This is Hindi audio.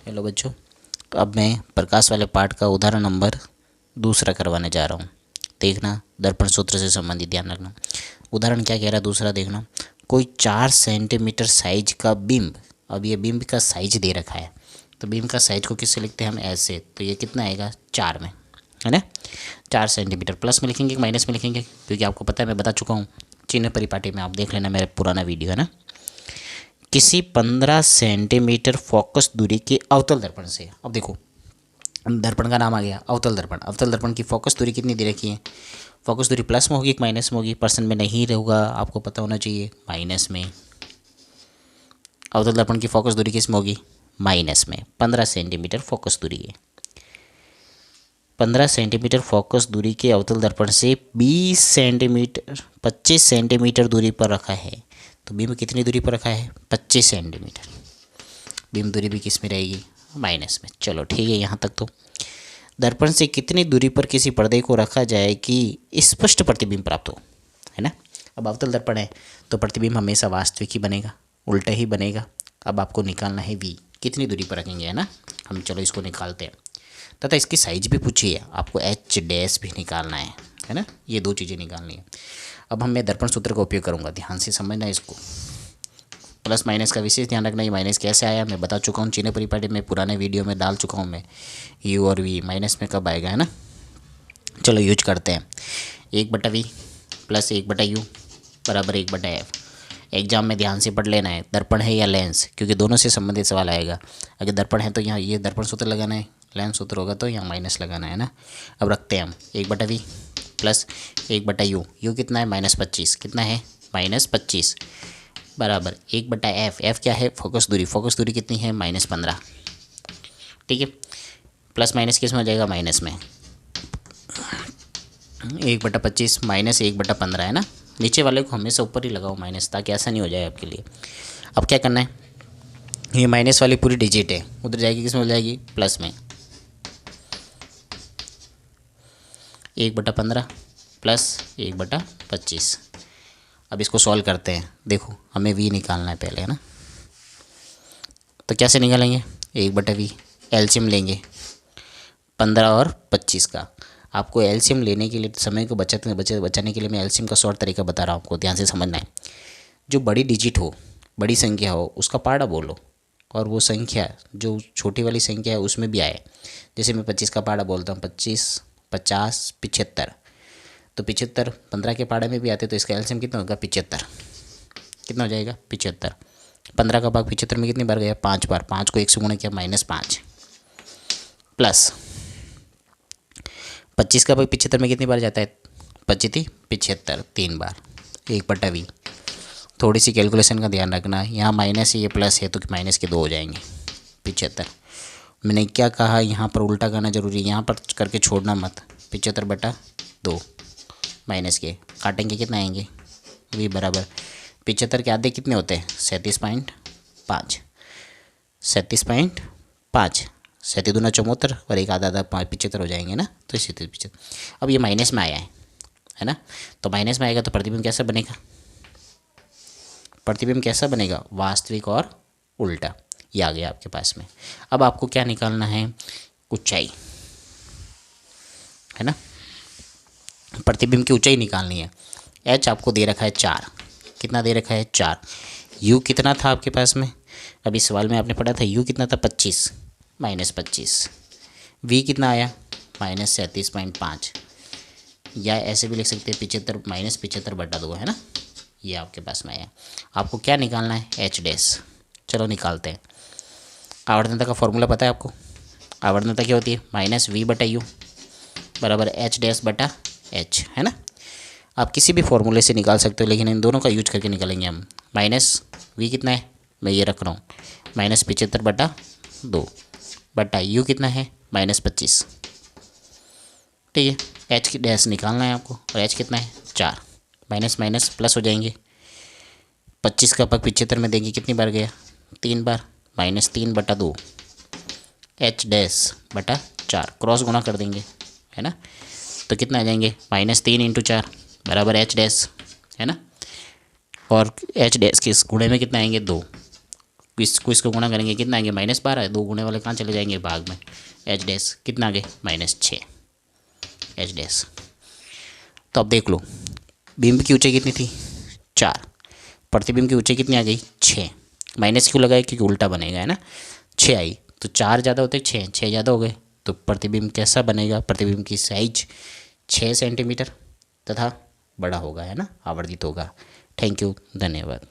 हेलो बच्चों, अब मैं प्रकाश वाले पाठ का उदाहरण नंबर दूसरा करवाने जा रहा हूँ। देखना, दर्पण सूत्र से संबंधित ध्यान रखना। उदाहरण क्या कह रहा है दूसरा देखना। कोई 4 सेंटीमीटर साइज का बिंब, अब ये बिंब का साइज दे रखा है तो बिंब का साइज को किससे लिखते हैं हम, ऐसे। तो ये कितना आएगा 4 में, है ना। 4 सेंटीमीटर प्लस में लिखेंगे माइनस में लिखेंगे, क्योंकि आपको पता है मैं बता चुका हूँ चिन्ह परिपाटी में, आप देख लेना मेरा पुराना वीडियो, है ना। किसी 15 सेंटीमीटर फोकस दूरी के अवतल दर्पण से, अब देखो दर्पण का नाम आ गया अवतल दर्पण। अवतल दर्पण की फोकस दूरी कितनी दे रखी है, फोकस दूरी प्लस में होगी कि माइनस में होगी, परसेंट में नहीं होगा, आपको पता होना चाहिए माइनस में। अवतल दर्पण की फोकस दूरी किस में होगी, माइनस में। 15 सेंटीमीटर फोकस दूरी है। 15 सेंटीमीटर फोकस दूरी के अवतल दर्पण से 20 सेंटीमीटर 25 सेंटीमीटर दूरी पर रखा है। तो बीम कितनी दूरी पर रखा है, 25 सेंटीमीटर। बीम दूरी भी किस में रहेगी, माइनस में। चलो ठीक है, यहाँ तक तो। दर्पण से कितनी दूरी पर किसी पर्दे को रखा जाए कि स्पष्ट प्रतिबिंब प्राप्त हो, है ना। अब अवतल दर्पण है तो प्रतिबिंब हमेशा वास्तविक ही बनेगा, उल्टा ही बनेगा। अब आपको निकालना है वी, कितनी दूरी पर रखेंगे, है ना। हम चलो इसको निकालते हैं, तथा इसकी साइज भी पूछी है आपको, एच डैश भी निकालना है ना। ये दो चीज़ें निकालनी है। अब मैं दर्पण सूत्र का उपयोग करूँगा, ध्यान से समझना इसको। प्लस माइनस का विशेष ध्यान रखना। ये माइनस कैसे आया मैं बता चुका हूँ, चिन्ह परिपाटी में पुराने वीडियो में डाल चुका हूँ मैं। यू और वी माइनस में कब आएगा, है ना। चलो यूज करते हैं। 1/v प्लस 1/u बराबर 1/f। एग्जाम में ध्यान से पढ़ लेना है, दर्पण है या लेंस, क्योंकि दोनों से संबंधित सवाल आएगा। अगर दर्पण है तो यहाँ ये दर्पण सूत्र लगाना है, लेंस सूत्र होगा तो यहाँ माइनस लगाना है ना। अब रखते हैं हम 1/v प्लस 1/u। यू कितना है, -25। कितना है, -25 बराबर 1/f। f क्या है, फोकस दूरी। फोकस दूरी कितनी है, -15। ठीक है, प्लस माइनस किस में हो जाएगा, माइनस में। 1/25 माइनस 1/15 है ना। नीचे वाले को हमेशा ऊपर ही लगाओ माइनस, ताकि ऐसा नहीं हो जाए आपके लिए। अब क्या करना है, ये माइनस वाली पूरी डिजिट है, उधर जाएगी किस में हो जाएगी, प्लस में। 1/15 प्लस 1/25। अब इसको सॉल्व करते हैं। देखो हमें v निकालना है पहले, है ना। तो कैसे निकालेंगे, 1/v एलसीएम लेंगे 15 और 25 का। आपको एलसीएम लेने के लिए, समय को बचाने के लिए मैं एलसीएम का शॉर्ट तरीका बता रहा हूँ आपको, ध्यान से समझना है। जो बड़ी डिजिट हो, बड़ी संख्या हो, उसका पाड़ा बोलो, और वो संख्या जो छोटी वाली संख्या है उसमें भी आए। जैसे मैं 25 का पाड़ा बोलता हूँ, 25, 50, 75। तो 75 15 के पाड़े में भी आते, तो इसका एलसीएम कितना होगा, 75। कितना हो जाएगा, 75। 15 का भाग 75 में कितनी बार गया, 5 बार। 5 को 1 से गुणा किया, -5 प्लस 25 का भाग 75 में कितनी बार जाता है, 25 75 3 बार। 1/v। थोड़ी सी कैलकुलेशन का ध्यान रखना, यहाँ माइनस है ये प्लस है तो माइनस के 2 हो जाएंगे। 75 मैंने क्या कहा, यहाँ पर उल्टा करना जरूरी है, यहाँ पर करके छोड़ना मत। 75/2 माइनस के काटेंगे कितना आएंगे, v बराबर 75 के आधे कितने होते हैं, 37.5। 37.5 37 दूना 74 और एक आधा 75 हो जाएंगे ना। तो इसी 75। अब ये माइनस में आया है ना। तो माइनस में आएगा तो प्रतिबिंब कैसा बनेगा, प्रतिबिंब कैसा बनेगा, वास्तविक और उल्टा। ये आ गया आपके पास में। अब आपको क्या निकालना है, ऊंचाई, है ना। प्रतिबिंब की ऊंचाई निकालनी है। h आपको दे रखा है 4। कितना दे रखा है, 4। u कितना था आपके पास में, अभी सवाल में आपने पढ़ा था, u कितना था, 25 -25। v कितना आया, -37.5। या ऐसे भी लिख सकते हैं 75 -75/2, है ना। ये आपके पास में आया। आपको क्या निकालना है, h डैश। चलो निकालते हैं। आवर्तनता का फॉर्मूला पता है आपको, आवर्तनता क्या होती है, -v/u बराबर h डैश बटा h, है ना। आप किसी भी फॉर्मूले से निकाल सकते हो, लेकिन इन दोनों का यूज करके निकालेंगे हम। -v कितना है, मैं ये रख रहा हूँ, -75/2 बटा u कितना है, -25। ठीक है, h की डैश निकालना है आपको, और h कितना है, 4। माइनस माइनस प्लस हो जाएंगे। 25 का भाग 75 में देंगे, कितनी बार गया, 3 बार। -3/2 h डैश बटा 4, क्रॉस गुणा कर देंगे, है ना। तो कितना आ जाएंगे, -3 × 4 बराबर h डैश, है ना। और h डैश के इस गुणे में कितना आएंगे, 2। इसको इसको गुणा करेंगे कितना आएंगे -12, 2 गुणे वाले कहाँ चले जाएंगे भाग में, एच डैश कितना आगे -6 एच डैश। तो अब देख लो बिंब की ऊंचाई कितनी थी 4, प्रतिबिंब की ऊंचाई कितनी आ गई 6, माइनस क्यों लगाए क्योंकि उल्टा बनेगा है ना, 6 आई तो 4 ज़्यादा होते 6 ज़्यादा हो गए, तो प्रतिबिंब कैसा बनेगा, प्रतिबिंब की साइज 6 सेंटीमीटर तथा बड़ा होगा है ना, आवर्धित होगा। थैंक यू, धन्यवाद।